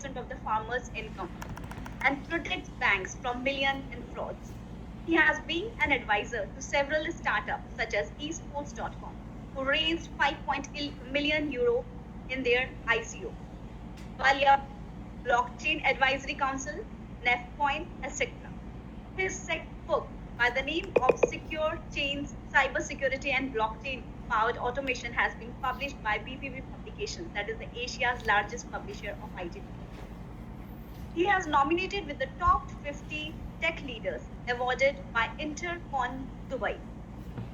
5% of the farmer's income and protects banks from millions in frauds. He has been an advisor to several startups such as esports.com, who raised 5.8 million euro in their ICO, Valia Blockchain Advisory Council, Nefcoin, etc. His second book, by the name of Secure Chains, Cybersecurity and Blockchain Powered Automation, has been published by BPB Publications, that is the Asia's largest publisher of IT technology. He has nominated with the top 50 tech leaders awarded by Intercon Dubai.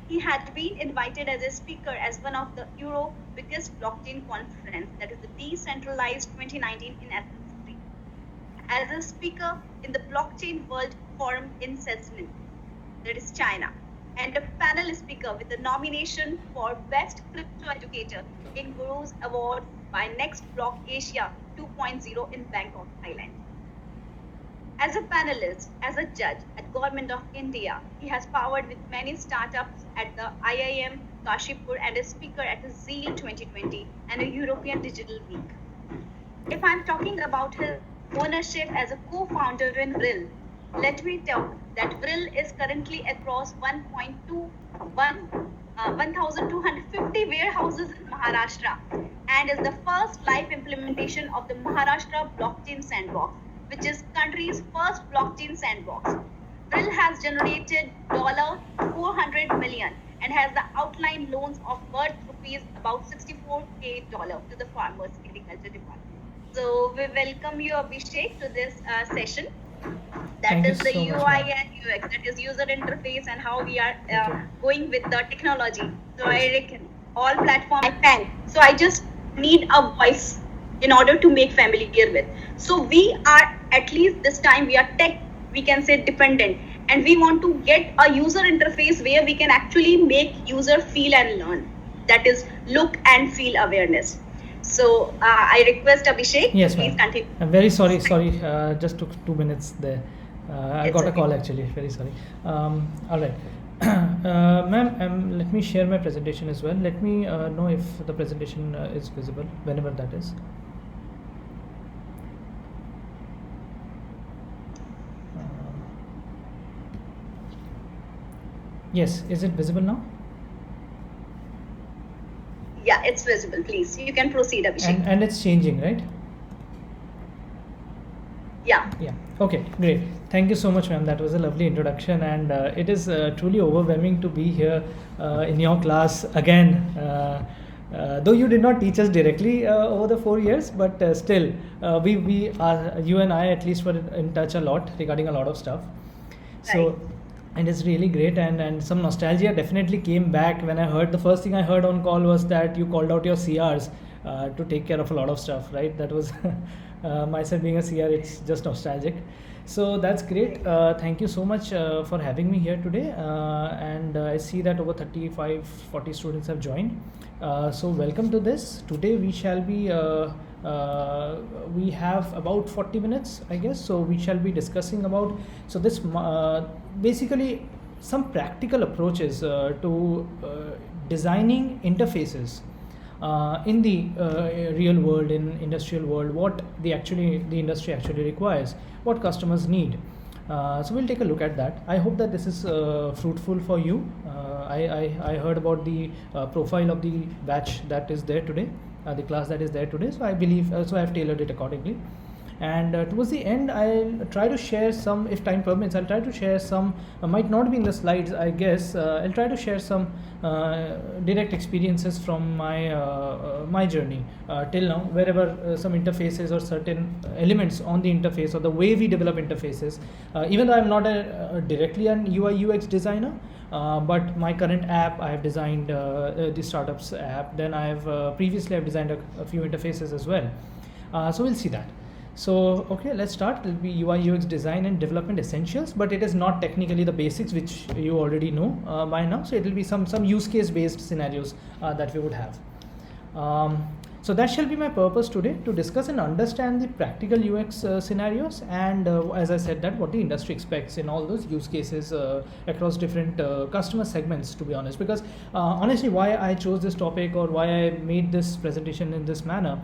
He had been invited as a speaker as one of the Euro biggest blockchain conference, that is the Decentralized 2019 in Athens, Greece, as a speaker in the Blockchain World Forum in Shenzhen, that is China, and a panel speaker with the nomination for Best Crypto Educator in Guru's Award by Next Block Asia 2.0 in Bangkok, Thailand. As a panelist, as a judge at Government of India, he has powered with many startups at the IIM Kashipur and a speaker at the Zeal 2020 and a European Digital Week. If I'm talking about his ownership as a co-founder in Vril, let me tell that Vril is currently across 1,250 warehouses in Maharashtra and is the first live implementation of the Maharashtra Blockchain Sandbox, which is country's first blockchain sandbox. Vril has generated $400 million and has the outlined loans of worth rupees about $64K to the farmers agriculture department. So we welcome you, Abhishek, to this session. That is the UI and UX, that is user interface and how we are going with the technology. So I reckon all platforms I can. So I just need a voice in order to make familiar with. So we are, at least this time, we are tech, we can say dependent, and we want to get a user interface where we can actually make user feel and learn. That is look and feel awareness. So I request Abhishek, yes, please continue. I'm very sorry, just took 2 minutes there. I got a call actually, very sorry. All right. Ma'am, let me share my presentation as well. Let me know if the presentation is visible, whenever that is. Yes, is it visible now? Yeah, it's visible. Please, you can proceed, Abhishek. And it's changing, right? Yeah. Okay, great. Thank you so much, ma'am. That was a lovely introduction, and it is truly overwhelming to be here in your class again. Though you did not teach us directly over the 4 years, but still, we are, you and I at least, were in touch a lot regarding a lot of stuff. So. Right. And it's really great, and some nostalgia definitely came back when I heard, the first thing I heard on call was that you called out your CRs to take care of a lot of stuff, right? That was myself being a CR, it's just nostalgic. So that's great. Thank you so much for having me here today. And I see that over 35-40 students have joined. So welcome to this. Today we shall be we have about 40 minutes, I guess. So we shall be discussing about, so this basically some practical approaches to designing interfaces in the real world, in industrial world, what the industry actually requires, what customers need. So we'll take a look at that. I hope that this is fruitful for you. I heard about the profile of the batch that is there today, the class that is there today. So I believe, so I have tailored it accordingly. And towards the end, I'll try to share some, if time permits, I'll try to share some, might not be in the slides, I guess. I'll try to share some direct experiences from my journey till now, wherever some interfaces or certain elements on the interface or the way we develop interfaces. Even though I'm not directly an UI UX designer, but my current app, I have designed the startups app. Then previously I've designed a few interfaces as well. So we'll see that. So, okay, let's start. It will be UI UX design and development essentials, but it is not technically the basics, which you already know by now. So it will be some use case based scenarios that we would have. So that shall be my purpose today, to discuss and understand the practical UX scenarios, and as I said, that what the industry expects in all those use cases across different customer segments, to be honest. Because honestly, why I chose this topic or why I made this presentation in this manner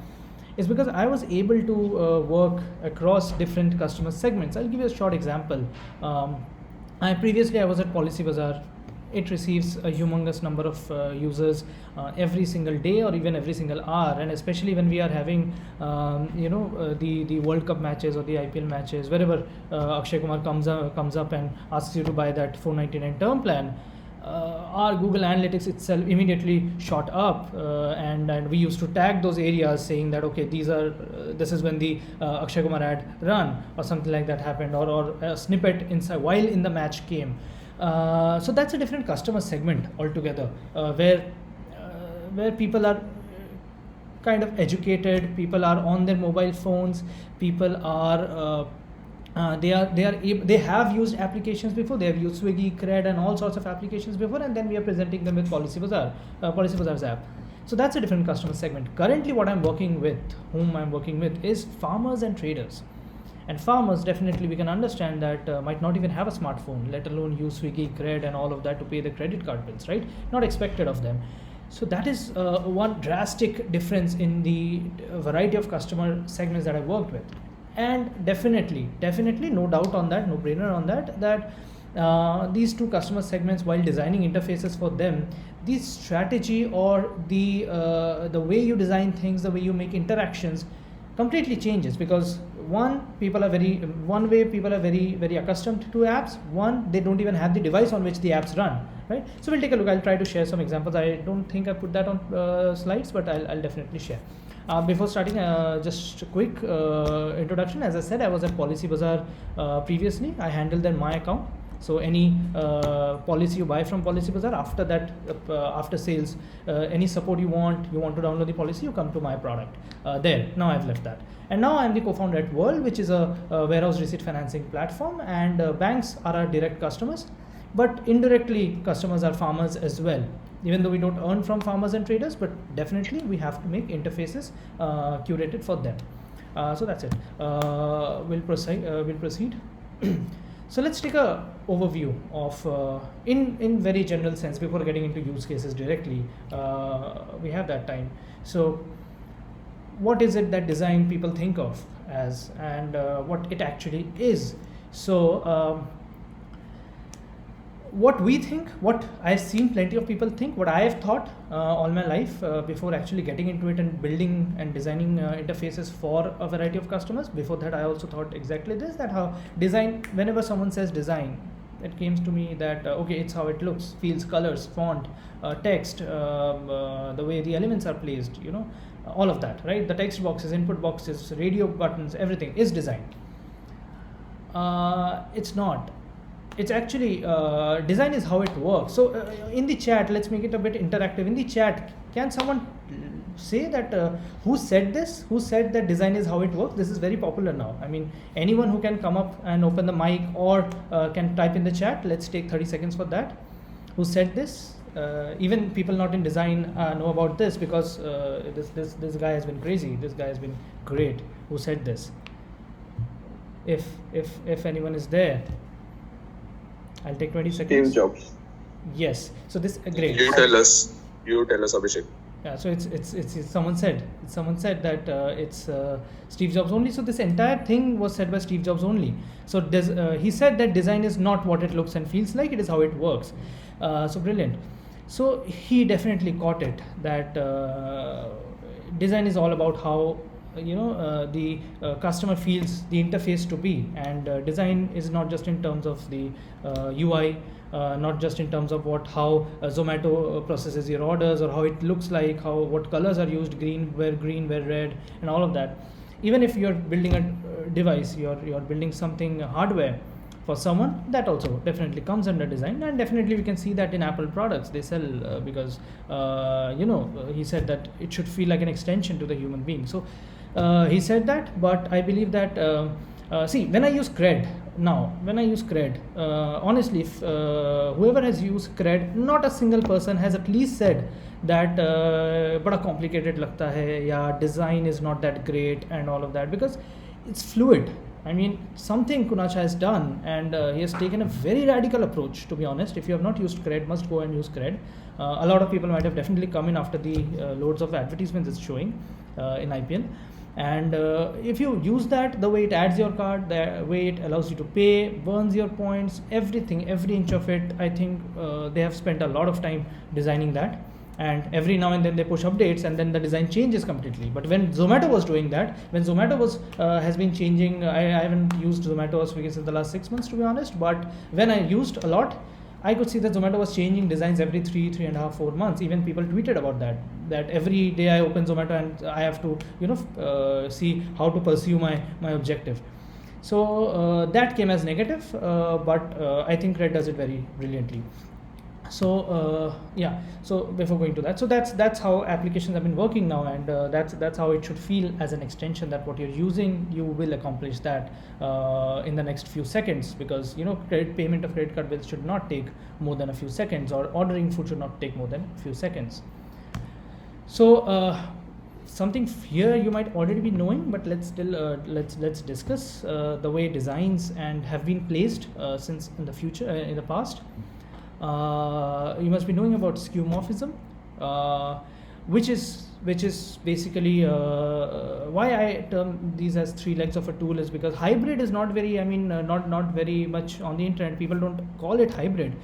is because I was able to work across different customer segments. I'll give you a short example. I was at Policy Bazaar. It receives a humongous number of users every single day or even every single hour, and especially when we are having the World Cup matches or the IPL matches, wherever Akshay Kumar comes up and asks you to buy that 499 term plan. Our Google Analytics itself immediately shot up, and we used to tag those areas saying that okay, this is when the Akshay Kumar ad run or something like that happened, or a snippet inside while in the match came. So that's a different customer segment altogether, where people are kind of educated, people are on their mobile phones, people are they have used applications before. They have used Swiggy, Cred, and all sorts of applications before, and then we are presenting them with Policy Bazaar's app. So that's a different customer segment. Currently, whom I'm working with is farmers and traders. And farmers, definitely we can understand that might not even have a smartphone, let alone use Swiggy, Cred, and all of that to pay the credit card bills, right? Not expected of them. So that is one drastic difference in the variety of customer segments that I worked with. And definitely, no doubt on that, no brainer on that these two customer segments, while designing interfaces for them, the strategy or the way you design things, the way you make interactions completely changes, because people are very very accustomed to apps. They don't even have the device on which the apps run, right? So we'll take a look. I'll try to share some examples. I don't think I put that on slides, but I'll definitely share. Before starting, just a quick introduction. As I said, I was at Policy Bazaar previously. I handled their My Account. So any policy you buy from Policy Bazaar, after that, after sales, any support you want to download the policy, you come to my product there. Now I've left that. And now I'm the co-founder at Whirl, which is a warehouse receipt financing platform, and banks are our direct customers, but indirectly customers are farmers as well. Even though we don't earn from farmers and traders, but definitely we have to make interfaces curated for them. So that's it. We'll proceed. So let's take a overview of in very general sense before getting into use cases directly. We have that time. So what is it that design people think of as, and what it actually is? So what we think, what I've seen plenty of people think, what I have thought all my life before actually getting into it and building and designing interfaces for a variety of customers. Before that, I also thought exactly this, that how design, whenever someone says design, it came to me that okay, it's how it looks, feels, colors, font, text, the way the elements are placed, all of that, right? The text boxes, input boxes, radio buttons, everything is design. It's not. It's actually design is how it works. So in the chat, let's make it a bit interactive. In the chat, can someone say that who said this? Who said that design is how it works? This is very popular now. I mean, anyone who can come up and open the mic or can type in the chat. Let's take 30 seconds for that. Who said this? Even people not in design know about this, because this guy has been crazy. This guy has been great. Who said this? If anyone is there. I'll take 20 seconds. Steve Jobs. Yes. So this great. You tell us, Abhishek. Yeah. So it's someone said that it's Steve Jobs only. So this entire thing was said by Steve Jobs only. So he said that design is not what it looks and feels like. It is how it works. So brilliant. So he definitely caught it, that design is all about how the customer feels the interface to be, and design is not just in terms of the UI, not just in terms of how Zomato processes your orders, or how it looks like, what colors are used, green where red, and all of that. Even if you're building a device, you're building something hardware for someone, that also definitely comes under design. And definitely we can see that in Apple products they sell because he said that it should feel like an extension to the human being. So he said that, but I believe that see, when I use Cred, honestly, if whoever has used Cred, not a single person has at least said that bada complicated lagta hai, ya design is not that great and all of that, because it's fluid. I mean, something Kunacha has done, and he has taken a very radical approach, to be honest. If you have not used Cred, must go and use Cred. A lot of people might have definitely come in after the loads of advertisements it's showing in IPL. And if you use that, the way it adds your card, the way it allows you to pay, burns your points, everything, every inch of it, I think they have spent a lot of time designing that. And every now and then they push updates, and then the design changes completely. But when Zomato was doing that, when Zomato was has been changing, I haven't used Zomato or Swiggy since the last 6 months, to be honest. But when I used a lot, I could see that Zomato was changing designs every 3.5, 4 months. Even people tweeted about that. That every day I open Zomato and I have to, see how to pursue my objective. So that came as negative, but I think Red does it very brilliantly. So yeah, so before going to that, so that's how applications have been working now, and that's how it should feel as an extension, that what you're using, you will accomplish that in the next few seconds, because payment of credit card bills should not take more than a few seconds, or ordering food should not take more than a few seconds. So something here you might already be knowing, but let's discuss the way designs and have been placed since in the past. You must be knowing about skeuomorphism, which is basically why I term these as three legs of a tool, is because hybrid is not very, not very much on the internet. People don't call it hybrid,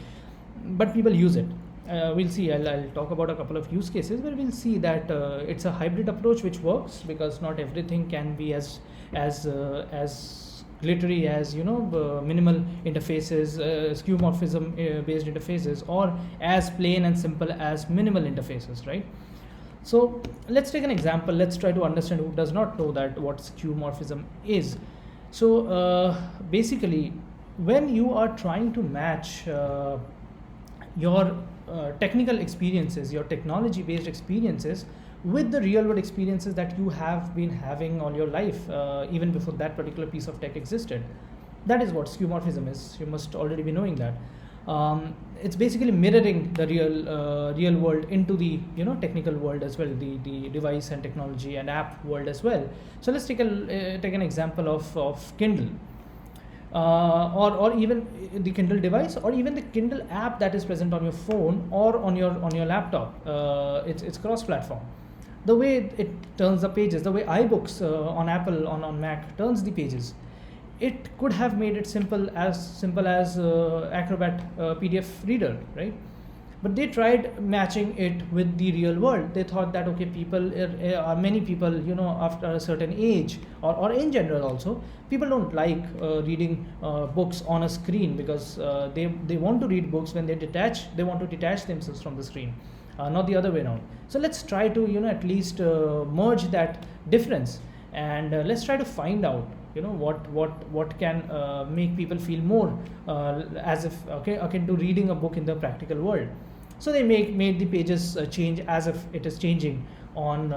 but people use it. We'll see. I'll talk about a couple of use cases where we'll see that it's a hybrid approach which works, because not everything can be as glittery as minimal interfaces, skeuomorphism based interfaces, or as plain and simple as minimal interfaces, right? So let's take an example. Let's try to understand who does not know that what skeuomorphism is. So basically, when you are trying to match your technical experiences, your technology based experiences, with the real world experiences that you have been having all your life, even before that particular piece of tech existed. That is what skeuomorphism is. You must already be knowing that. It's basically mirroring the real world into the technical world as well, the device and technology and app world as well. So let's take an example of Kindle. Or even the Kindle device, or even the Kindle app that is present on your phone or on your laptop. It's cross-platform. The way it turns the pages, the way iBooks on Apple on Mac turns the pages, it could have made it simple as Acrobat PDF reader, right? But they tried matching it with the real world. They thought that many people, after a certain age, or in general also, people don't like reading books on a screen, because they want to read books when they want to detach themselves from the screen, not the other way around. So let's try to at least merge that difference, and let's try to find out what can make people feel more as if akin to reading a book in the practical world. So they made the pages change as if it is changing on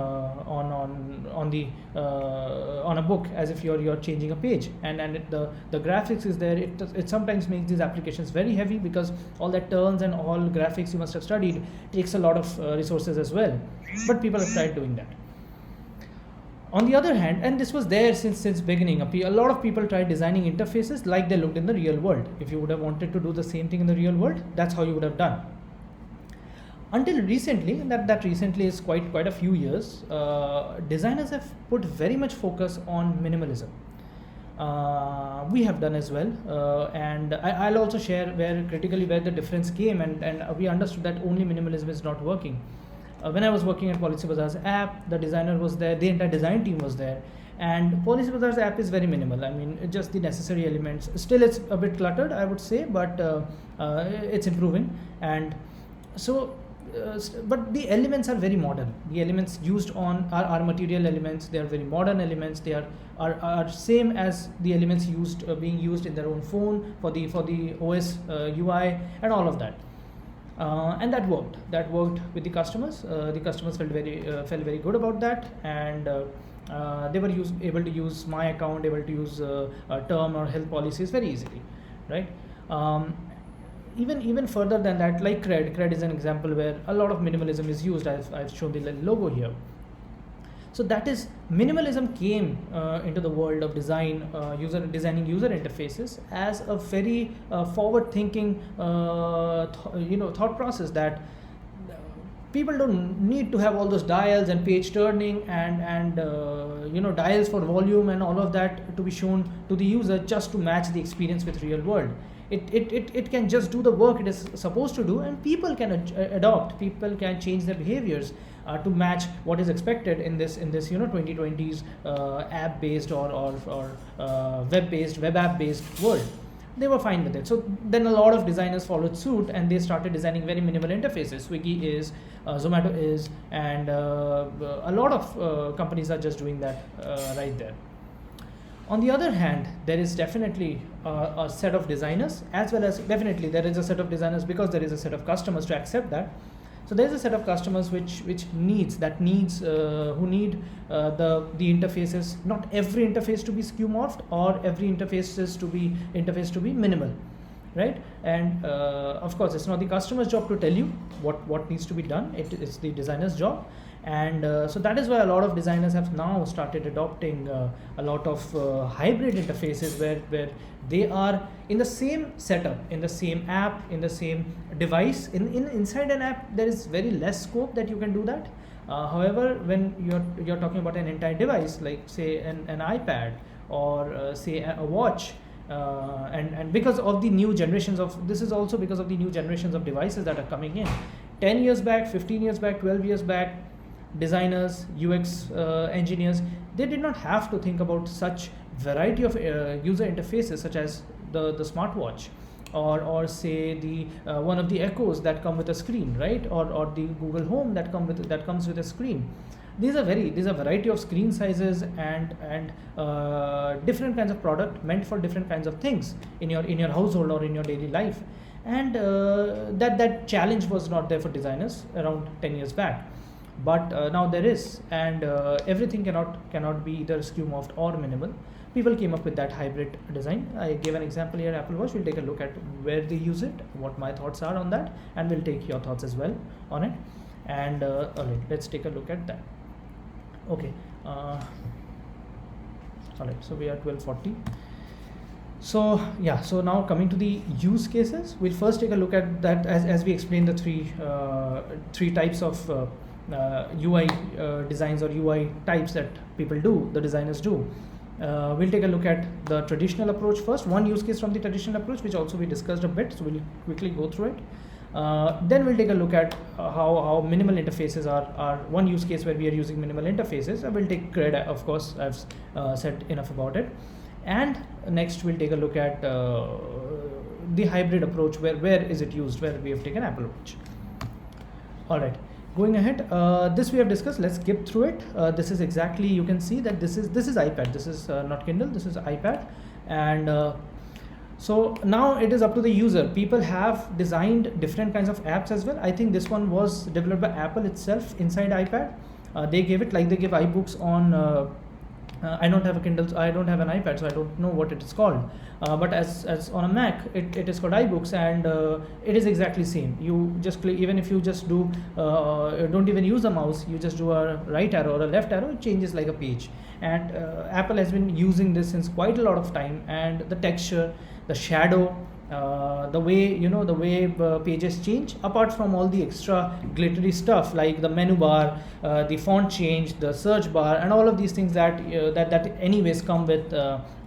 a book, as if you're changing a page, and the graphics is there. It sometimes makes these applications very heavy, because all that turns and all graphics you must have studied takes a lot of resources as well. But people have tried doing that. On the other hand, and this was there since beginning, a lot of people tried designing interfaces like they looked in the real world. If you would have wanted to do the same thing in the real world, that's how you would have done. Until recently, that recently is quite a few years, designers have put very much focus on minimalism. We have done as well, and I'll also share where the difference came, and we understood that only minimalism is not working. When I was working at Policy Bazaar's app, the designer was there, the entire design team was there, and Policy Bazaar's app is very minimal. I mean, just the necessary elements. Still, it's a bit cluttered, I would say, but it's improving. And so, but the elements are very modern. The elements used on are material elements. They are very modern elements. They are same as the elements being used in their own phone for the OS UI and all of that. And that worked with the customers. The customers felt very good about that, and they were able to use my account, able to use term or health policies very easily, right? Even further than that, like Cred is an example where a lot of minimalism is used. I've shown the logo here. So that is, minimalism came into the world of designing user interfaces as a very forward-thinking, thought process, that people don't need to have all those dials and page turning and dials for volume and all of that to be shown to the user just to match the experience with real world. It can just do the work it is supposed to do, and people can adopt, people can change their behaviors to match what is expected in this 2020s app based or web based, web app based world. They were fine with it. So then a lot of designers followed suit and they started designing very minimal interfaces. Swiggy is, Zomato is, and a lot of companies are just doing that right there. On the other hand, there is definitely a set of designers, as well as definitely there is a set of designers because there is a set of customers to accept that. So there is a set of customers who need the interfaces, not every interface to be skew morphed or every interface to be minimal, right? And of course, it's not the customer's job to tell you what needs to be done. It's the designer's job. And so that is why a lot of designers have now started adopting a lot of hybrid interfaces where they are in the same setup, in the same app, in the same device. Inside an app, there is very less scope that you can do that. However, when you're talking about an entire device, like say an iPad or say a watch, and because of the new generations of, this is also because of the new generations of devices that are coming in. 10 years back, 15 years back, 12 years back, designers, UX engineers, they did not have to think about such variety of user interfaces such as the smartwatch or say the one of the Echoes that come with a screen, right? Or the Google Home that comes with a screen. These are variety of screen sizes and different kinds of product meant for different kinds of things in your household or in your daily life. And that challenge was not there for designers around 10 years back. But now there is, and everything cannot be either skew morphed or minimal. People came up with that hybrid design. I gave an example here, Apple Watch. We'll take a look at where they use it, what my thoughts are on that, and we'll take your thoughts as well on it. And all right, let's take a look at that. Okay. All right, so we are 12:40. So yeah, so now coming to the use cases, we'll first take a look at that as we explained the three types of UI designs or UI types that people do, the designers do. We'll take a look at the traditional approach first, one use case from the traditional approach, which also we discussed a bit, so we'll quickly go through it. Then we'll take a look at how minimal interfaces are one use case where we are using minimal interfaces. We'll take CRED, of course, I've said enough about it. And next we'll take a look at the hybrid approach, where is it used, where we have taken Apple Watch. All right. Going ahead, this we have discussed. Let's skip through it. This is exactly, you can see that this is iPad. This is not Kindle. This is iPad, and so now it is up to the user. People have designed different kinds of apps as well. I think this one was developed by Apple itself inside iPad. They gave it like they give iBooks on. I don't have a Kindle, I don't have an iPad, so I don't know what it is called. But as on a Mac, it is called iBooks, and it is exactly same. You just click, even if you just do, don't even use a mouse, you just do a right arrow or a left arrow, it changes like a page. And Apple has been using this since quite a lot of time, and the texture, the shadow, the way pages change, apart from all the extra glittery stuff like the menu bar, the font change, the search bar, and all of these things that anyways come with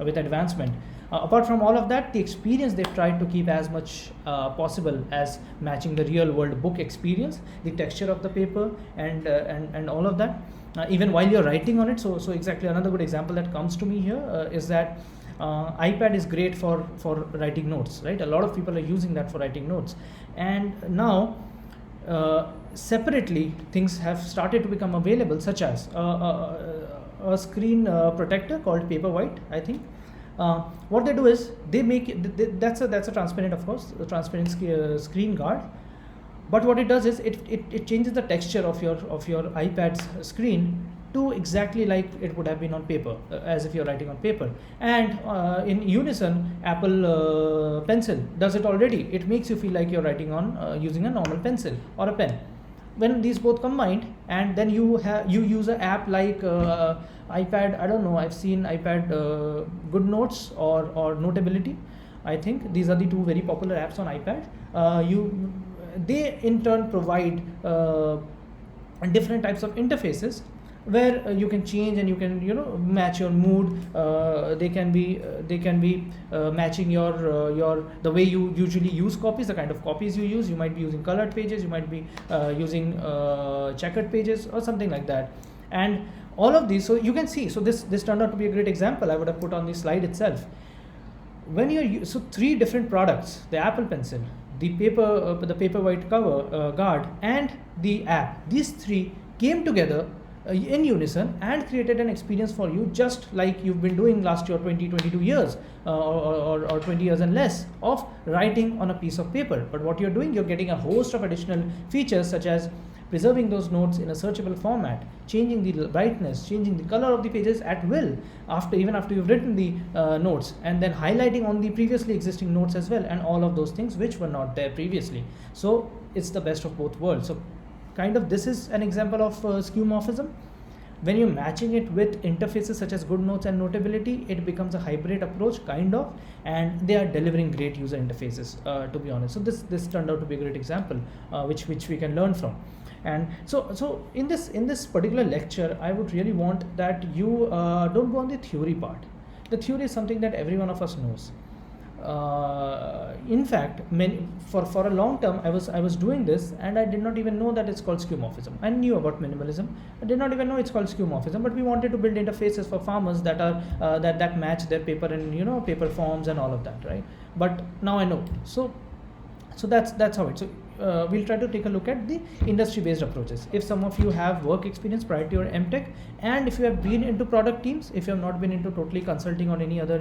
advancement. Apart from all of that, the experience they've tried to keep as much possible as matching the real world book experience, the texture of the paper, and all of that. Even while you're writing on it, so exactly another good example that comes to me here is that iPad is great for writing notes, right? A lot of people are using that for writing notes, and now separately things have started to become available, such as a screen protector called Paperwhite, I think. What they do is they make it, that's a transparent, of course, a transparent screen guard. But what it does is it changes the texture of your iPad's screen to exactly like it would have been on paper, as if you're writing on paper. And in unison, Apple Pencil does it already. It makes you feel like you're writing on using a normal pencil or a pen. When these both combined, and then you use an app like iPad, I don't know, I've seen iPad Good Notes or Notability. I think these are the two very popular apps on iPad. They in turn provide and different types of interfaces where you can change and you can match your mood. They can be matching your the way you usually use copies, the kind of copies you use. You might be using colored pages, you might be using checkered pages or something like that. And all of these, so you can see, so this turned out to be a great example. I would have put on the slide itself. When so 3 different products, the Apple Pencil, the paper white cover guard, and the app, these 3 came together in unison and created an experience for you, just like you've been doing last year 22 years or 20 years and less of writing on a piece of paper. But what you're doing, you're getting a host of additional features, such as preserving those notes in a searchable format, changing the brightness, changing the color of the pages at will even after you've written the notes, and then highlighting on the previously existing notes as well, and all of those things which were not there previously. So it's the best of both worlds. So kind of this is an example of skeuomorphism. When you're matching it with interfaces such as GoodNotes and Notability, it becomes a hybrid approach, kind of, and they are delivering great user interfaces, to be honest. So this turned out to be a great example, which we can learn from. And so in this particular lecture, I would really want that you don't go on the theory part. The theory is something that every one of us knows. In fact, for a long term, I was doing this, and I did not even know that it's called skeuomorphism. I knew about minimalism, I did not even know it's called skeuomorphism. But we wanted to build interfaces for farmers that are that match their paper and paper forms and all of that, right? But now I know. So that's how it. So we'll try to take a look at the industry-based approaches. If some of you have work experience prior to your MTech, and if you have been into product teams, if you have not been into totally consulting on any other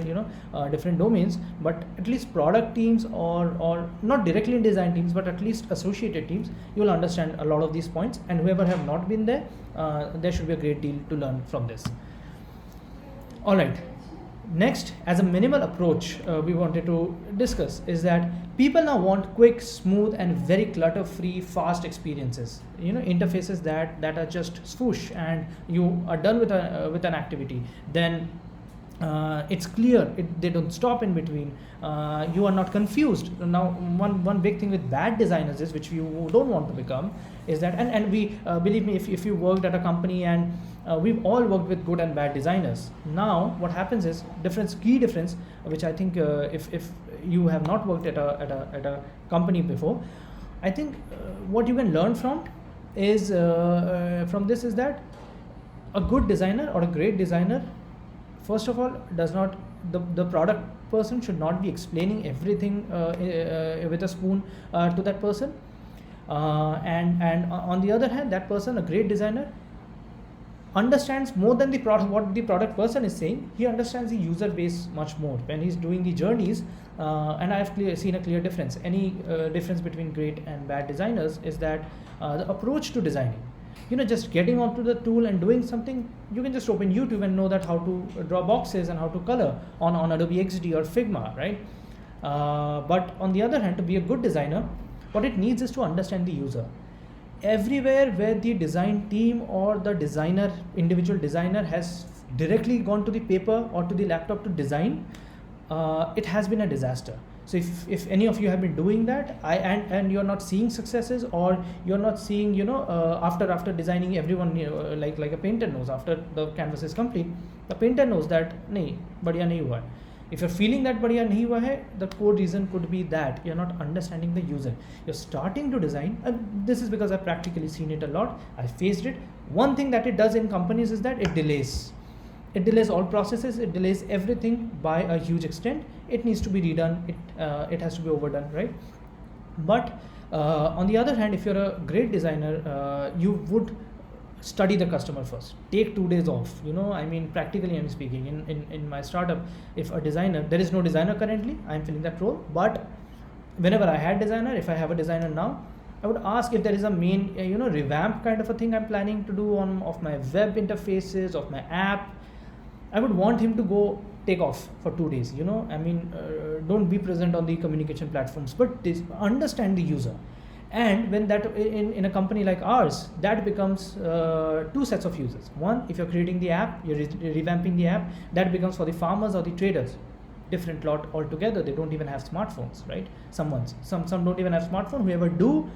different domains, but at least product teams or not directly in design teams, but at least associated teams, you will understand a lot of these points. And whoever have not been there, there should be a great deal to learn from this. All right. Next, as a minimal approach, we wanted to discuss is that people now want quick, smooth, and very clutter-free, fast experiences. Interfaces that are just swoosh, and you are done with an activity. Then it's clear. They don't stop in between. You are not confused. Now, one big thing with bad designers is, which you don't want to become, is that, and we believe me, if you worked at a company, and we've all worked with good and bad designers. Now what happens is key difference, which I think if you have not worked at a company before, I think what you can learn from is from this is that a good designer or a great designer, first of all, does not, the product person should not be explaining everything with a spoon to that person, and on the other hand, that person, a great designer, understands more than the product, what the product person is saying. He understands the user base much more when he's doing the journeys, and I have seen a clear difference. Any difference between great and bad designers is that the approach to designing. Just getting onto the tool and doing something, you can just open YouTube and know that how to draw boxes and how to color on Adobe XD or Figma, right? But on the other hand, to be a good designer, what it needs is to understand the user. Everywhere where the design team or the individual designer has directly gone to the paper or to the laptop to design, it has been a disaster. So if any of you have been doing that, and you're not seeing successes, or you're not seeing after designing, everyone like a painter knows, after the canvas is complete, the painter knows that nahi badhiya nahi hua hai. If you're feeling that badhiya nahi hua hai, the core reason could be that you're not understanding the user. You're starting to design, and this is because I've practically seen it a lot. I faced it. One thing that it does in companies is that it delays. It delays all processes. It delays everything by a huge extent. It needs to be redone. It has to be overdone, right? But on the other hand, if you're a great designer, you would study the customer first. Take 2 days off. Practically I'm speaking. In my startup, if a designer, there is no designer currently, I'm filling that role. But whenever I had designer, if I have a designer now, I would ask if there is a main, revamp kind of a thing I'm planning to do of my web interfaces, of my app. I would want him to go take off for 2 days. Don't be present on the communication platforms, but understand the user. And when that in a company like ours, that becomes 2 sets of users. One, if you're creating the app, you're revamping the app, that becomes for the farmers or the traders. Different lot altogether. They don't even have smartphones, right? Some don't even have smartphone. Whoever do,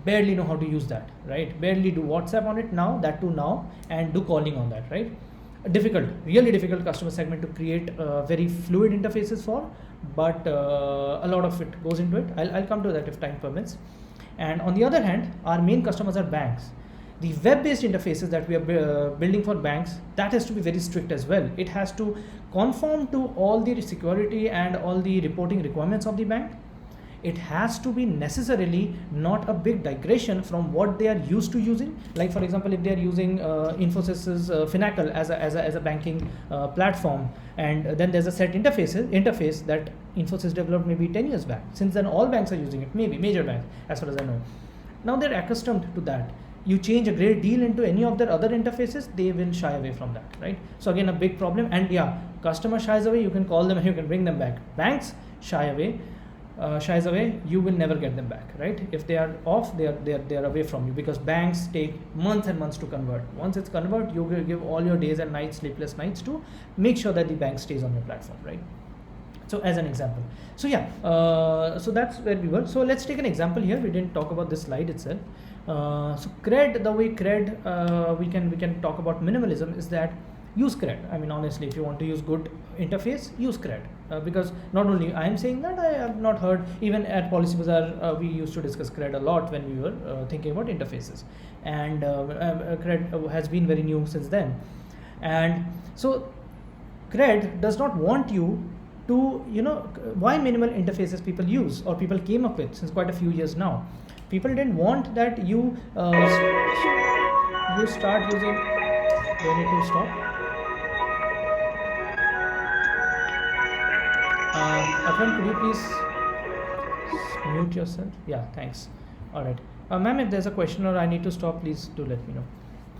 barely know how to use that, right? Barely do WhatsApp on it now, that too now, and do calling on that, right? Difficult, really difficult customer segment to create very fluid interfaces for, but a lot of it goes into it. I'll come to that if time permits. And on the other hand, our main customers are banks. The web-based interfaces that we are building for banks, that has to be very strict as well. It has to conform to all the security and all the reporting requirements of the bank. It has to be necessarily not a big digression from what they are used to using. Like for example, if they are using Infosys's Finacle as a banking platform, and then there's a set interface that Infosys developed maybe 10 years back. Since then, all banks are using it, maybe major banks, as far as I know. Now they're accustomed to that. You change a great deal into any of their other interfaces, they will shy away from that, right? So again, a big problem. And yeah, customer shies away, you can call them and you can bring them back. Banks shies away, you will never get them back, right? If they are off, they are away from you, because banks take months and months to convert. Once it's convert, you will give all your days and nights, sleepless nights, to make sure that the bank stays on your platform, right? So as an example, so yeah, so that's where we were. So let's take an example here. We didn't talk about this slide itself. So CRED, the way CRED, we can talk about minimalism is that use CRED. I mean, honestly, if you want to use good interface, use CRED, because not only I am saying that, I have not heard, even at Policybazaar, we used to discuss CRED a lot when we were thinking about interfaces, and CRED has been very new since then. And so CRED does not want you to, why minimal interfaces people use or people came up with since quite a few years now. People didn't want that you start using. Do I need to stop? Akram, could you please mute yourself? Yeah, thanks. All right, ma'am, if there's a question or I need to stop, please do let me know.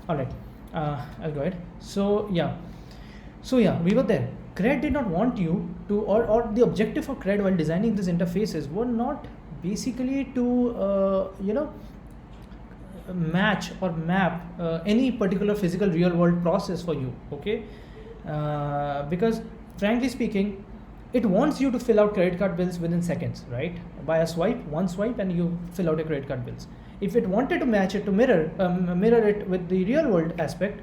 All right, I'll go ahead. So yeah, we were there. CRED did not want you to, or the objective of CRED while designing these interfaces were not basically to match or map any particular physical real world process for you, okay? Because frankly speaking, it wants you to fill out credit card bills within seconds, right? By a swipe, one swipe, and you fill out your credit card bills. If it wanted to match it, to mirror it with the real world aspect,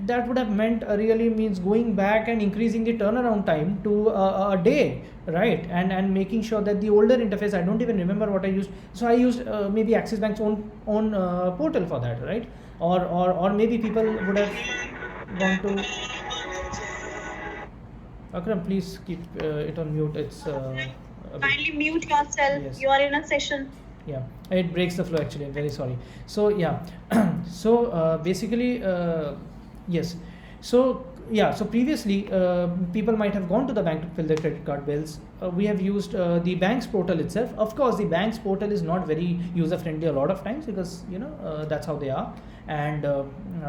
that would have meant really means going back and increasing the turnaround time to a day, right? And making sure that the older interface, I don't even remember what I used. So I used maybe Axis Bank's own portal for that, right? Or maybe people would have gone to. Akram, please keep it on mute. It's kindly mute yourself. Yes. You are in a session. Yeah, it breaks the flow actually. I'm very sorry. So yeah, so basically. Yes. So yeah. So previously, people might have gone to the bank to fill their credit card bills. We have used the bank's portal itself. Of course, the bank's portal is not very user friendly a lot of times, because that's how they are. And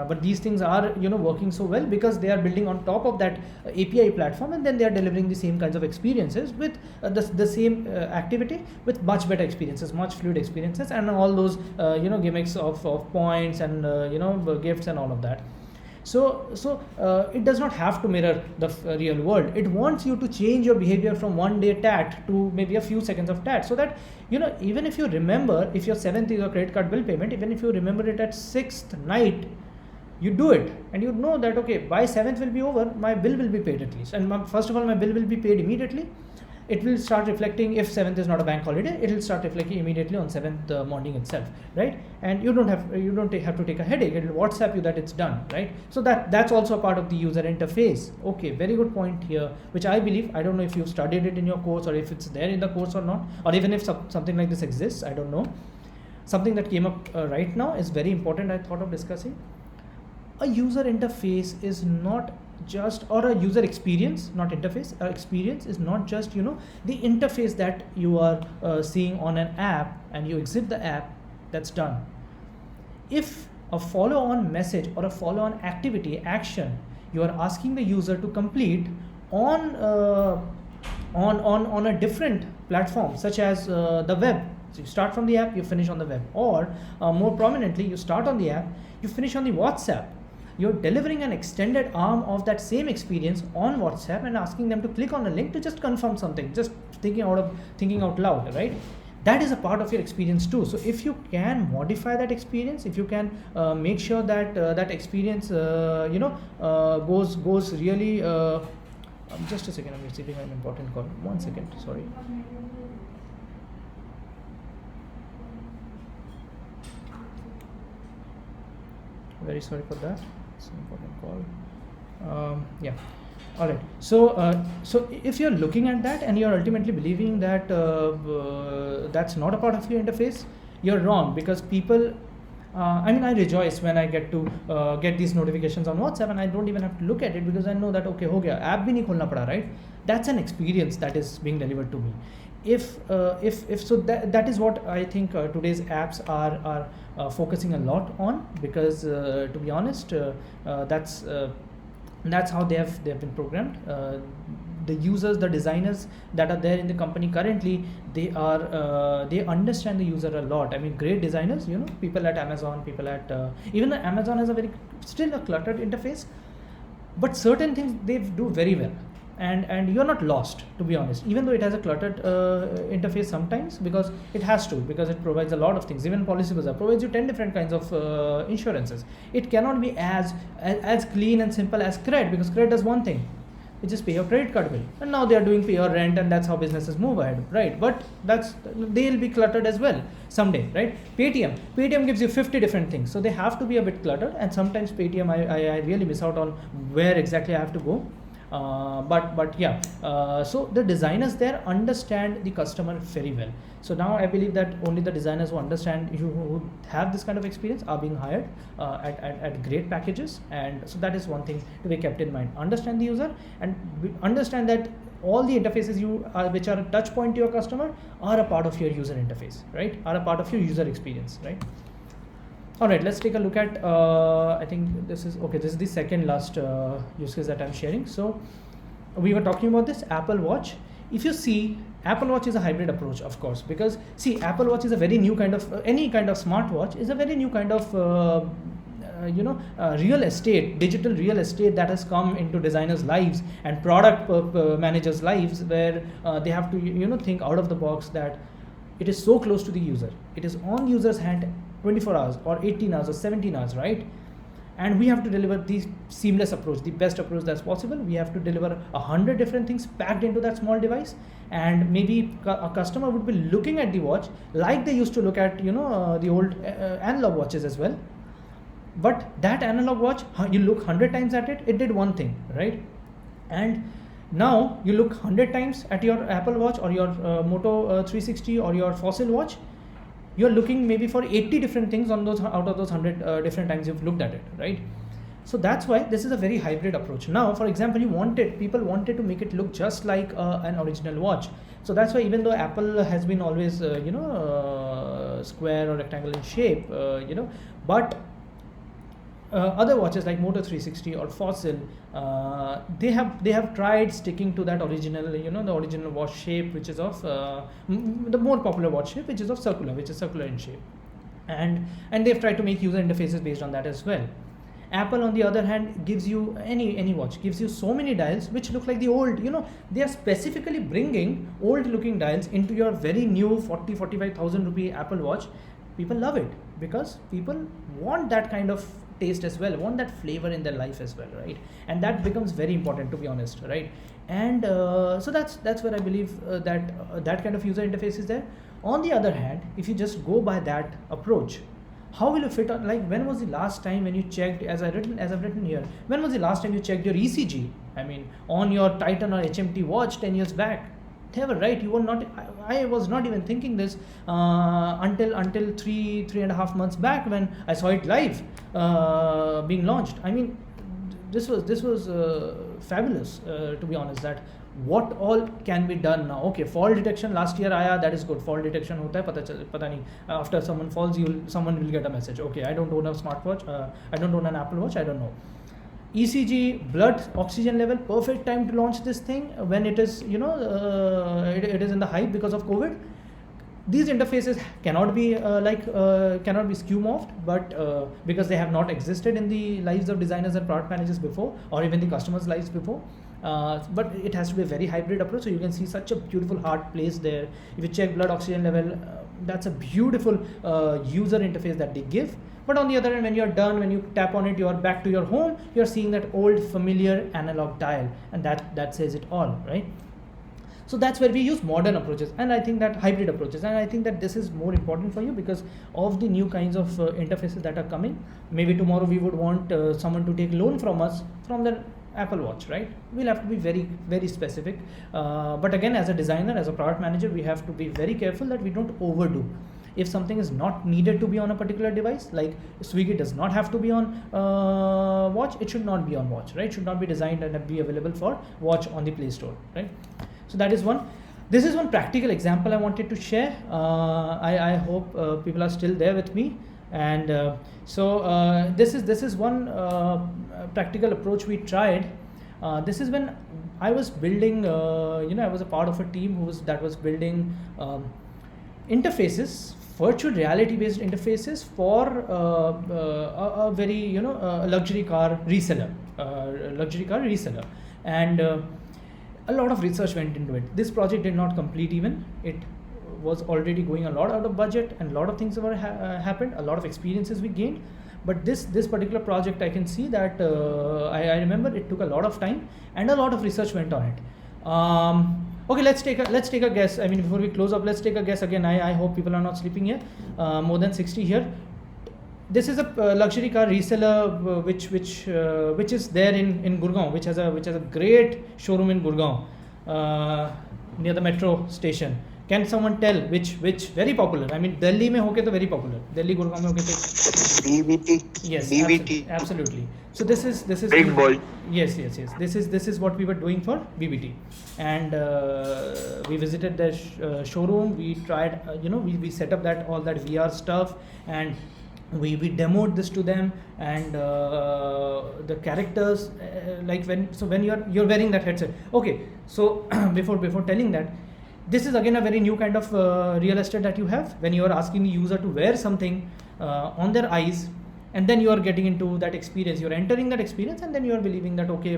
but these things are working so well because they are building on top of that API platform, and then they are delivering the same kinds of experiences with the same activity with much better experiences, much fluid experiences, and all those gimmicks of points and gifts and all of that. So it does not have to mirror the real world. It wants you to change your behavior from one day tat to maybe a few seconds of tat, so that even if you remember, if your 7th is your credit card bill payment, even if you remember it at 6th night, you do it, and you know that okay, by 7th will be over, my bill will be paid at least, and first of all, my bill will be paid immediately. It will start reflecting, if 7th is not a bank holiday, it will start reflecting immediately on 7th morning itself, right? And you don't have to take a headache. It will WhatsApp you that it's done, right? So that's also a part of the user interface. Okay, very good point here, which I believe, I don't know if you've studied it in your course or if it's there in the course or not, or even if something like this exists, I don't know. Something that came up right now is very important, I thought of discussing. A user interface is not just, or a user experience, not interface, experience is not just the interface that you are seeing on an app and you exit the app, that's done. If a follow-on message or a follow-on action you are asking the user to complete on a different platform, such as the web, so you start from the app, you finish on the web, or more prominently, you start on the app, you finish on the WhatsApp. You're delivering an extended arm of that same experience on WhatsApp and asking them to click on a link to just confirm something, just thinking out loud, right? that is a part of your experience too. So if you can modify that experience, if you can make sure that that experience goes really just a second, I'm receiving an important call. 1 second, sorry. Very sorry for that. It's an important call. Yeah. All right. So if you're looking at that and you're ultimately believing that that's not a part of your interface, you're wrong, because people. I rejoice when I get to get these notifications on WhatsApp, and I don't even have to look at it because I know that okay, ho gaya, app bhi nahi kholna pada, right? That's an experience that is being delivered to me. If so, that is what I think today's apps are focusing a lot on, because to be honest, that's how they have been programmed. The users, the designers that are there in the company currently, they understand the user a lot. I mean, great designers, people at Amazon, people at even Amazon has still a cluttered interface, but certain things they do very well. And you're not lost, to be honest, even though it has a cluttered interface sometimes, because it has to, because it provides a lot of things. Even Policybazaar provides you 10 different kinds of insurances. It cannot be as clean and simple as Cred, because Cred does one thing, which is pay your credit card bill, and now they are doing pay your rent, and that's how businesses move ahead, right? But they'll be cluttered as well someday, right? Paytm gives you 50 different things, so they have to be a bit cluttered, and sometimes Paytm I really miss out on where exactly I have to go. But yeah, so the designers there understand the customer very well. So now I believe that only the designers who understand, who have this kind of experience, are being hired at great packages. And so that is one thing to be kept in mind. Understand the user, and understand that all the interfaces which are a touch point to your customer are a part of your user interface, right? Are a part of your user experience, right? All right, let's take a look at, I think this is the second last use case that I'm sharing. So we were talking about this Apple Watch. If you see, Apple Watch is a hybrid approach, of course, because see, Apple Watch is a very new kind of, any kind of smartwatch is a very new kind of, real estate, digital real estate that has come into designers' lives and product managers' lives, where they have to, think out of the box, that it is so close to the user. It is on user's hand 24 hours or 18 hours or 17 hours, right? And we have to deliver the seamless approach, the best approach that's possible. We have to deliver 100 different things packed into that small device. And maybe a customer would be looking at the watch like they used to look at, the old analog watches as well. But that analog watch, you look 100 times at it, it did one thing, right? And now you look 100 times at your Apple Watch or your Moto 360 or your Fossil watch, you're looking maybe for 80 different things on those, out of those 100 different times you've looked at it, right? So that's why this is a very hybrid approach. Now, for example, people wanted to make it look just like an original watch. So that's why, even though Apple has been always, square or rectangle in shape, but other watches like Moto 360 or Fossil, they have tried sticking to that original, the original watch shape, which is of the more popular watch shape, which is circular in shape, and they've tried to make user interfaces based on that as well. Apple, on the other hand, gives you any watch gives you so many dials which look like the old. They are specifically bringing old looking dials into your very new 45,000 rupee Apple Watch. People love it because people want that kind of taste as well, want that flavor in their life as well, right? And that becomes very important, to be honest, right? And so that's where I believe that kind of user interface is there. On the other hand, if you just go by that approach, how will you fit on? Like, when was the last time when you checked, as I've written here, when was the last time you checked your ECG? I mean, on your Titan or HMT watch 10 years back? Never, right? You were not. I was not even thinking this until three and a half months back, when I saw it live being launched. I mean, this was fabulous, to be honest. That what all can be done now. Okay, fall detection last year aaya, that is good. Fall detection hota hai, pata nahi. After someone falls, someone will get a message. Okay, I don't own a smartwatch. I don't own an Apple Watch. I don't know. ECG, blood oxygen level, perfect time to launch this thing when it is, it is in the hype because of COVID. These interfaces cannot be cannot be skew morphed, but because they have not existed in the lives of designers and product managers before, or even the customers' lives before. but it has to be a very hybrid approach. So you can see such a beautiful heart placed there. If you check blood oxygen level, that's a beautiful user interface that they give. But on the other hand, when you're done, when you tap on it, you're back to your home, you're seeing that old familiar analog dial, and that says it all, right? So that's where we use modern approaches, and I think that hybrid approaches, and I think that this is more important for you because of the new kinds of interfaces that are coming. Maybe tomorrow we would want someone to take loan from us from their Apple Watch, right? We'll have to be very, very specific. But again, as a designer, as a product manager, we have to be very careful that we don't overdo. If something is not needed to be on a particular device, like Swiggy does not have to be on watch, it should not be on watch, right? It should not be designed and be available for watch on the Play Store, right? So that is one. This is one practical example I wanted to share. I hope people are still there with me. And so this is one practical approach we tried. This is when I was building. I was a part of a team that was building interfaces, virtual reality based interfaces for a very luxury car reseller, and a lot of research went into it. This project did not complete even. It was already going a lot out of budget, and a lot of things were happened, a lot of experiences we gained. But this particular project, I can see that I remember it took a lot of time and a lot of research went on it. Okay, let's take a guess. I mean, before we close up, let's take a guess again. I hope people are not sleeping here. More than 60 here. This is a luxury car reseller which is there in Gurgaon, which has a great showroom in Gurgaon near the metro station. Can someone tell which very popular? I mean, Delhi mein hoke to very popular. Delhi Gurgaon mein hoke to BBT. Yes, BBT. absolutely. So this is Big boy. Yes. This is what we were doing for BBT, and we visited the showroom. We tried, we set up all that VR stuff, and we demoed this to them, and the characters when you're wearing that headset. Okay, so before telling that, this is again a very new kind of real estate that you have when you are asking the user to wear something on their eyes, and then you are getting into that experience. You're entering that experience, and then you are believing that okay,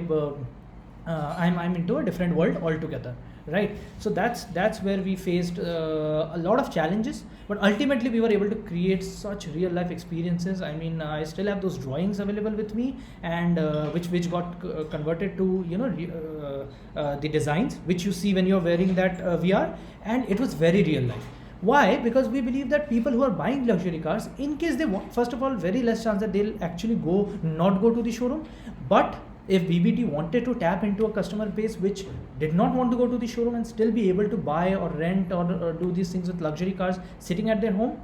I'm into a different world altogether, right? So that's where we faced a lot of challenges, but ultimately we were able to create such real life experiences. I mean, I still have those drawings available with me, and which got converted to the designs which you see when you're wearing that VR, and it was very real life. Why? Because we believe that people who are buying luxury cars, in case they want, first of all, very less chance that they'll actually not go to the showroom. But if BBT wanted to tap into a customer base which did not want to go to the showroom and still be able to buy or rent or do these things with luxury cars sitting at their home,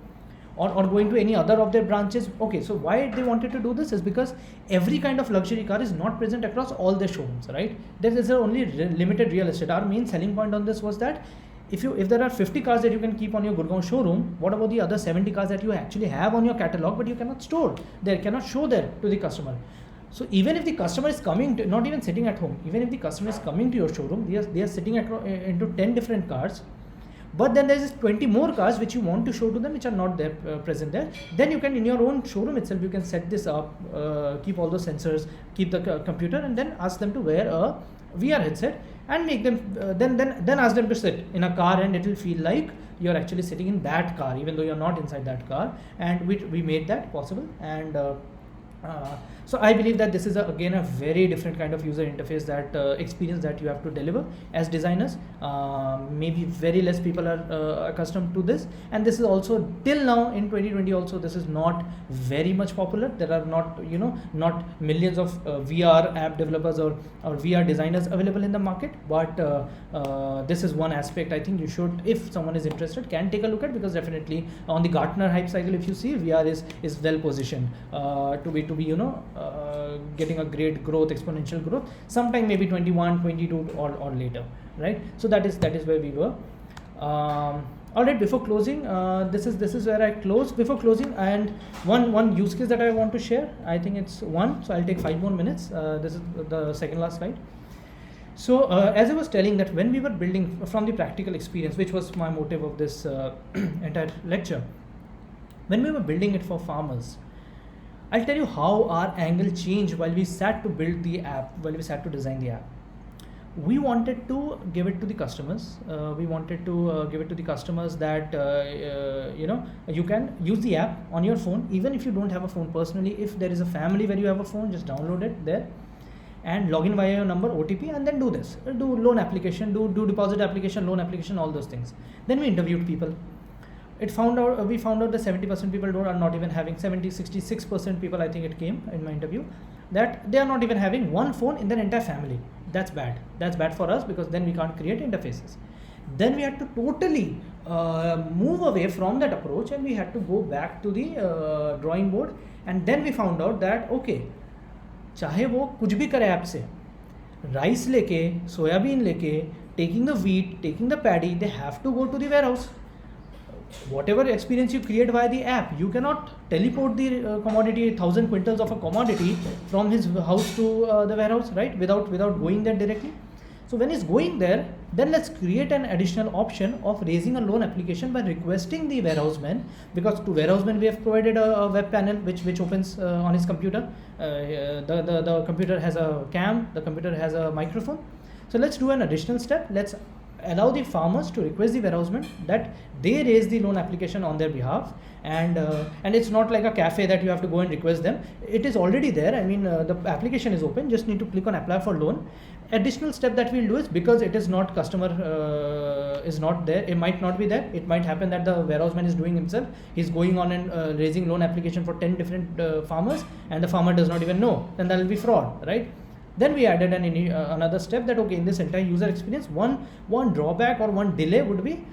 or going to any other of their branches. Okay, so why they wanted to do this is because every kind of luxury car is not present across all their showrooms, right? There is only limited real estate. Our main selling point on this was that if there are 50 cars that you can keep on your Gurgaon showroom, what about the other 70 cars that you actually have on your catalog but you cannot store there, cannot show there to the customer? So even if the customer is coming to, not even sitting at home, even if the customer is coming to your showroom, they are sitting into 10 different cars, but then there is 20 more cars which you want to show to them which are not there present there. Then you can, in your own showroom itself, you can set this up, keep all those sensors, keep the computer, and then ask them to wear a VR headset and make them then ask them to sit in a car, and it will feel like you're actually sitting in that car even though you're not inside that car. And we made that possible. And so I believe that this is again a very different kind of user interface, that experience that you have to deliver as designers. Maybe very less people are accustomed to this, and this is also till now in 2020 also this is not very much popular. There are not millions of VR app developers or VR designers available in the market, but this is one aspect I think you should, if someone is interested, can take a look at, because definitely on the Gartner hype cycle, if you see, VR is well positioned to be getting a great growth, exponential growth, sometime maybe 21, 22 or later, right? So that is where we were. All right, before closing, this is where I close. Before closing, and one use case that I want to share, I think it's one, so I'll take 5 more minutes. This is the second last slide. So as I was telling, that when we were building from the practical experience, which was my motive of this entire lecture, when we were building it for farmers, I'll tell you how our angle changed while we sat to build the app, while we sat to design the app. we wanted to give it to the customers. We wanted to give it to the customers that you can use the app on your phone even if you don't have a phone personally. If there is a family where you have a phone, just download it there and log in via your number, OTP, and then do this. Do loan application, do deposit application, loan application, all those things. Then we interviewed people. We found out that 70% people are not even having, 66% people, I think it came in my interview, that they are not even having one phone in their entire family. That's bad for us, because then we can't create interfaces. Then we had to totally move away from that approach, and we had to go back to the drawing board. And then we found out that okay, चाहे वो कुछ भी करे app से, rice लेके, soybean लेके, taking the wheat, taking the paddy, they have to go to the warehouse. Whatever experience you create via the app, you cannot teleport the commodity, 1,000 quintals of a commodity from his house to the warehouse, right? Without going there directly. So when he's going there, then let's create an additional option of raising a loan application by requesting the warehouseman, because to warehouseman we have provided a web panel which opens on his computer. The computer has a cam, the computer has a microphone. So let's do an additional step. Let's allow the farmers to request the warehouseman that they raise the loan application on their behalf, and it's not like a cafe that you have to go and request them. It is already there. I mean, the application is open, just need to click on apply for loan. Additional step that we'll do is, because it is not customer is not there, it might not be there, it might happen that the warehouseman is doing himself, he's going on and raising loan application for 10 different farmers, and the farmer does not even know, then that will be fraud, right? Then we added another step that okay, in this entire user experience, one drawback or one delay would be,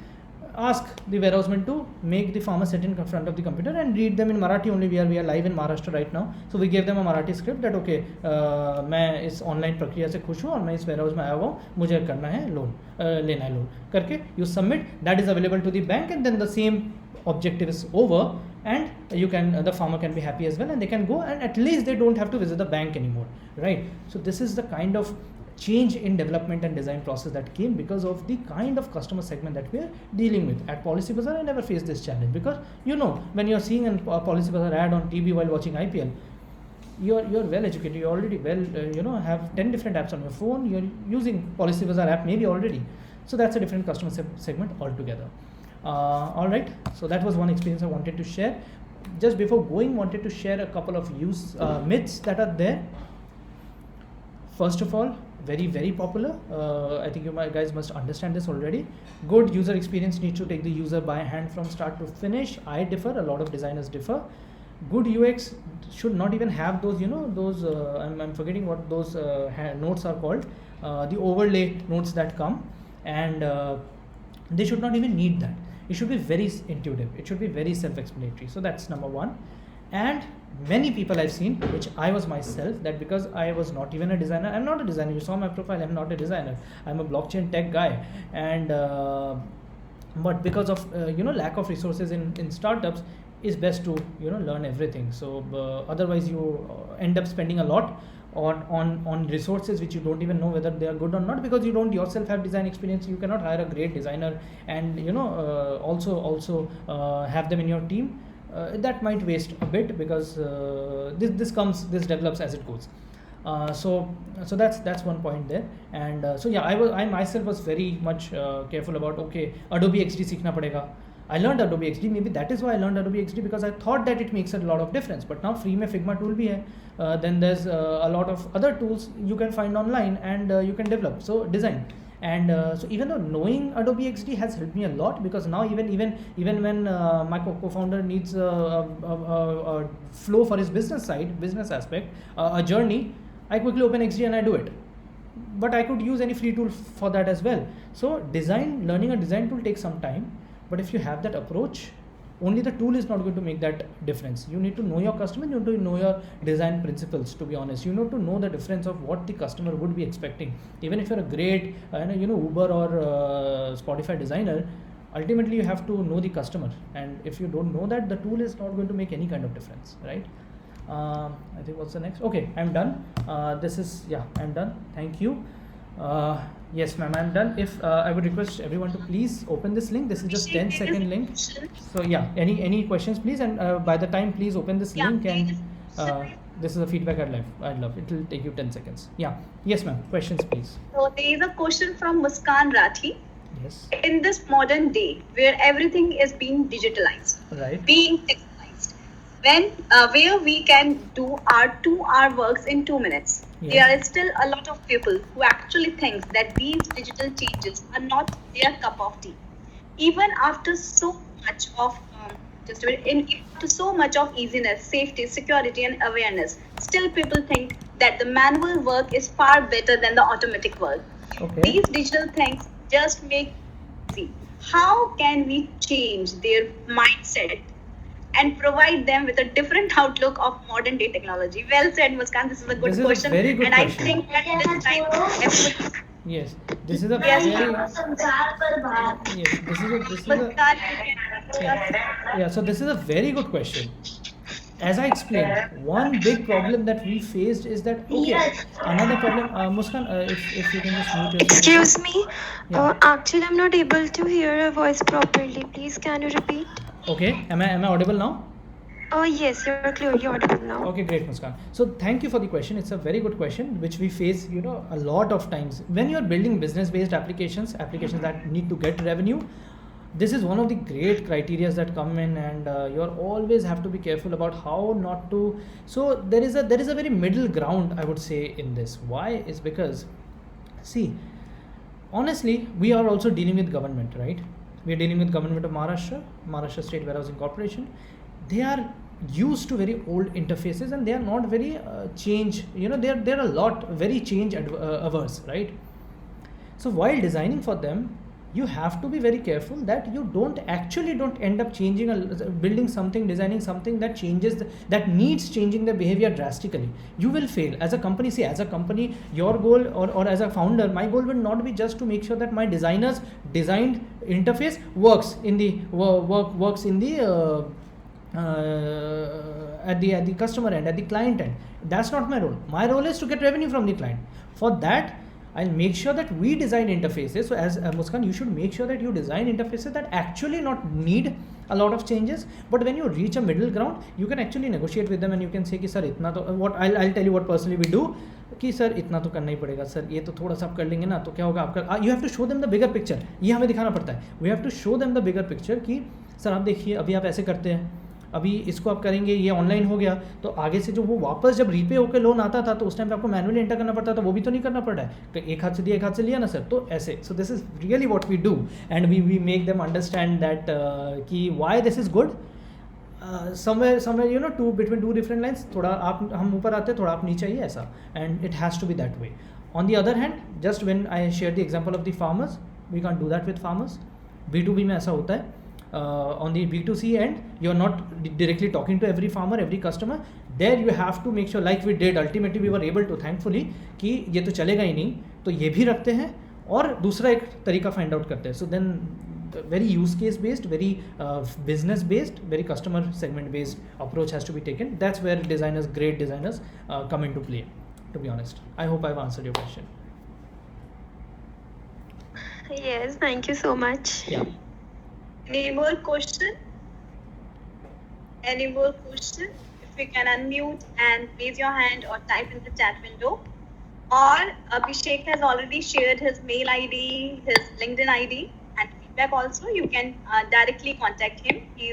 ask the warehouseman to make the farmer sit in front of the computer and read them in Marathi only. We are live in Maharashtra right now, so we gave them a Marathi script that okay, मैं इस online प्रक्रिया से खुश हूँ और मैं इस ware house में आया हुआ हूँ, मुझे करना है लोन, लेना है लोन करके you submit, that is available to the bank, and then the same objective is over, and the farmer can be happy as well, and they can go, and at least they don't have to visit the bank anymore, right? So this is the kind of change in development and design process that came because of the kind of customer segment that we are dealing with. At Policybazaar, I never faced this challenge, because when you're seeing a Policybazaar ad on TV while watching IPL, you're well educated, you already have 10 different apps on your phone, you're using Policybazaar app maybe already. So that's a different customer segment altogether. All right, so that was one experience I wanted to share. Just before going, wanted to share a couple of myths that are there. First of all, very, very popular. I think you guys must understand this already. Good user experience needs to take the user by hand from start to finish. I differ, a lot of designers differ. Good UX should not even have those, I'm forgetting what those notes are called, the overlay notes that come, and they should not even need that. It should be very intuitive. It should be very self-explanatory. So that's number one. And many people I've seen, which I was myself, that because I was not even a designer, I'm not a designer, you saw my profile, I'm not a designer, I'm a blockchain tech guy, and but because of lack of resources in startups, it's best to learn everything. So otherwise you end up spending a lot on resources which you don't even know whether they are good or not, because you don't yourself have design experience. You cannot hire a great designer and also have them in your team. That might waste a bit, because this develops as it goes. So that's one point there. And I myself was very much careful about okay, Adobe XD सीखना पड़ेगा. I learned Adobe XD. Maybe that is why I learned Adobe XD, because I thought that it makes a lot of difference. But now free में Figma tool भी है. Then there's a lot of other tools you can find online, and you can develop. So design. And so even though knowing Adobe XD has helped me a lot, because now even when my co-founder needs a flow for his business aspect, a journey, I quickly open XD and I do it. But I could use any free tool for that as well. So learning a design tool takes some time. But if you have that approach, only the tool is not going to make that difference. You need to know your customer, you need to know your design principles, to be honest. You need to know the difference of what the customer would be expecting. Even if you're a great Uber or Spotify designer, ultimately you have to know the customer. And if you don't know that, the tool is not going to make any kind of difference, right? I think what's the next? Okay, I'm done. I'm done. Thank you. Yes, ma'am, I'm done. If I would request everyone to please open this link. This is just 10-second link. So yeah, any questions, please? And by the time, please open this link and This is the feedback I'd love. It will take you 10 seconds. Yeah. Yes, ma'am. Questions, please. So there is a question from Muskan Rathi. Yes. In this modern day where everything is being digitalized, Right. being textilized, where we can do our 2-hour works in 2 minutes, Yes. there is still a lot of people who actually think that these digital changes are not their cup of tea. Even after so much of after so much of easiness, safety, security, and awareness, still people think that the manual work is far better than the automatic work. Okay. These digital things just make easy. How can we change their mindset and provide them with a different outlook of modern day technology? Well said, Muskan. This is a good This is a question. very good and question. I think at this time, everybody. Yes. This is a Yes, very. ma'am. Yes. This is a. Muskan, you can Yeah. Yeah. So this is a very good question. As I explained, one big problem that we faced is that another problem. Muskan, if you can just mute yourself. Excuse me. Yeah. Actually, I'm not able to hear your voice properly. Please, can you repeat? Okay. Am I audible now? Oh, yes, you're clearly audible now. Okay, great, Muskan. So thank you for the question. It's a very good question, which we face, a lot of times when you're building business-based applications that need to get revenue. This is one of the great criteria that come in, and you always have to be careful about how not to. So there is a very middle ground, I would say, in this. Why? Is because, see, honestly, we are also dealing with government, right? We are dealing with government of Maharashtra State Warehousing Corporation. They are used to very old interfaces, and they are not very change. They're a lot very change averse, right? So while designing for them, you have to be very careful that you don't end up building something, designing something that that needs changing the behavior drastically. You will fail as a company. See, as a company, your goal or as a founder, my goal will not be just to make sure that my designer's designed interface works in the at the customer end, at the client end. That's not my role. My role is to get revenue from the client. For that, I'll make sure that we design interfaces. So as Muskan, you should make sure that you design interfaces that actually not need a lot of changes. But when you reach a middle ground, you can actually negotiate with them, and you can say कि sir इतना तो what I'll tell you what personally we do कि sir इतना तो करना ही पड़ेगा sir, ये तो थोड़ा सा आप कर लेंगे ना तो क्या होगा आपका. You have to show them the bigger picture. ये हमें दिखाना पड़ता है. We have to show them the bigger picture कि सर आप देखिए अभी आप ऐसे करते हैं, अभी इसको आप करेंगे, ये ऑनलाइन हो गया, तो आगे से जो वो वापस जब रीपे होकर लोन आता था तो उस टाइम पे आपको मैनुअली एंटर करना पड़ता था, वो भी तो नहीं करना पड़ रहा है, तो एक हाथ से दिया एक हाथ से लिया ना सर, तो ऐसे. So this is really what we do, and we make them understand that कि why this is good. Somewhere between two different lines, थोड़ा आप हम ऊपर आते हैं, थोड़ा आप नीचे आइए, ऐसा, and it has to be that way. On the other hand, just when I share the example of the farmers, we can't do that with farmers. B2B में ऐसा होता है. On the B2C end, you're not directly talking to every farmer, every customer. There you have to make sure, like we did, ultimately we were able to, thankfully, कि ये तो चलेगा ही नहीं, तो ये भी रखते हैं और दूसरा एक तरीका फाइंड आउट करते हैं. So then very use case based, very business based, very customer segment based approach has to be taken. That's where great designers come into play, to be honest. I hope I've answered your question. Yes, thank you so much. Yeah. Any more question? Any more question? If you can unmute and raise your hand or type in the chat window. Or Abhishek has already shared his mail ID, his LinkedIn ID, and feedback also. You can directly contact him. He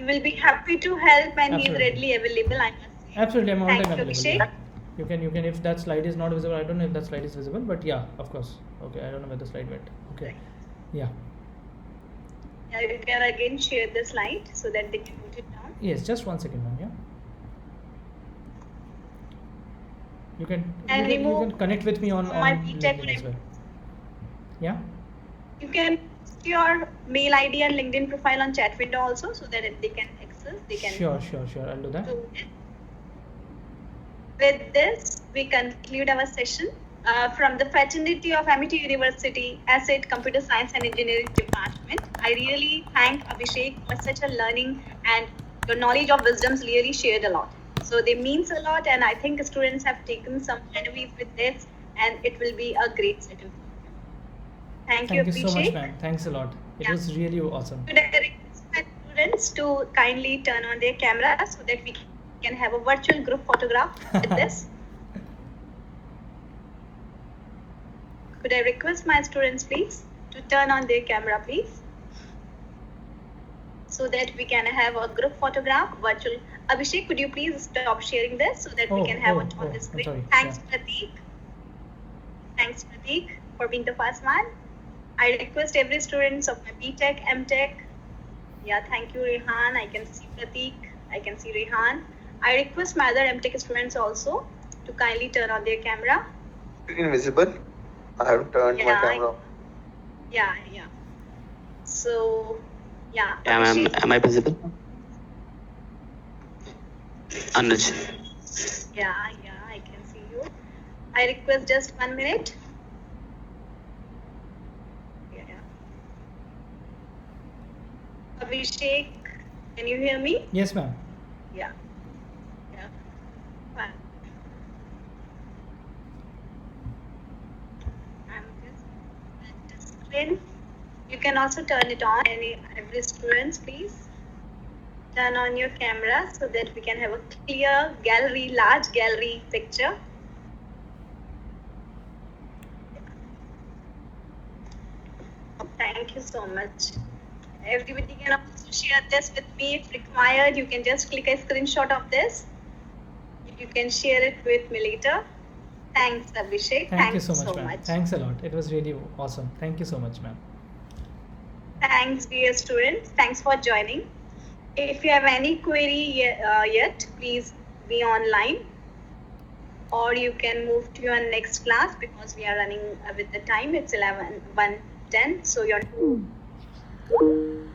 will be happy to help, and he is Absolutely. readily available, I must say. Absolutely, I'm all Thank time you, available. Abhishek. You can if that slide is not visible, I don't know if that slide is visible, but yeah, of course. Okay, I don't know where the slide went. Okay, yeah. Yeah, you can again share the slide so that they can put it down. Yes, just 1 second, ma'am. Yeah. You can connect with me on My BTech LinkedIn as well. Yeah. You can post your mail ID and LinkedIn profile on chat window also, so that they can access. They can. Sure. I'll do that. do it. With this, we conclude our session from the fraternity of Amity University Asset Computer Science and Engineering Department. I really thank Abhishek for such a learning, and your knowledge of wisdoms really shared a lot. So they means a lot, and I think students have taken some enemies with this, and it will be a great session. Thank you, Thank you so much, Abhishek. ma'am. Thanks a lot. It Yeah. was really awesome. Today, I request my students to kindly turn on their camera so that we can can have a virtual group photograph with this. Could I request my students, please, to turn on their camera, please, so that we can have a group photograph, virtual. Abhishek, could you please stop sharing this so that we can have it on the I'm screen? sorry. Thanks, Yeah. Prateek. Thanks, Prateek, for being the first one. I request every student of my BTech, MTech. Yeah, thank you, Rehan. I can see Prateek. I can see Rehan. I request my other MTech students also to kindly turn on their camera. Invisible. I have turned my Yeah, camera. Yeah. So, yeah. Am Abhishek, I visible? Anuj. Yeah, I can see you. I request just 1 minute. Yeah. Abhishek, can you hear me? Yes, ma'am. Yeah. Fine. I'm just at the screen. You can also turn it on. Every students, please turn on your camera so that we can have a clear gallery, large gallery picture. Thank you so much. Everybody can also share this with me if required. You can just click a screenshot of this. You can share it with me later. Thanks, Abhishek. Thank you Thanks so much, ma'am. Thanks a lot. It was really awesome. Thank you so much, ma'am. Thanks, dear students. Thanks for joining. If you have any query yet, please be online, or you can move to your next class because we are running with the time. It's 11:10, so you're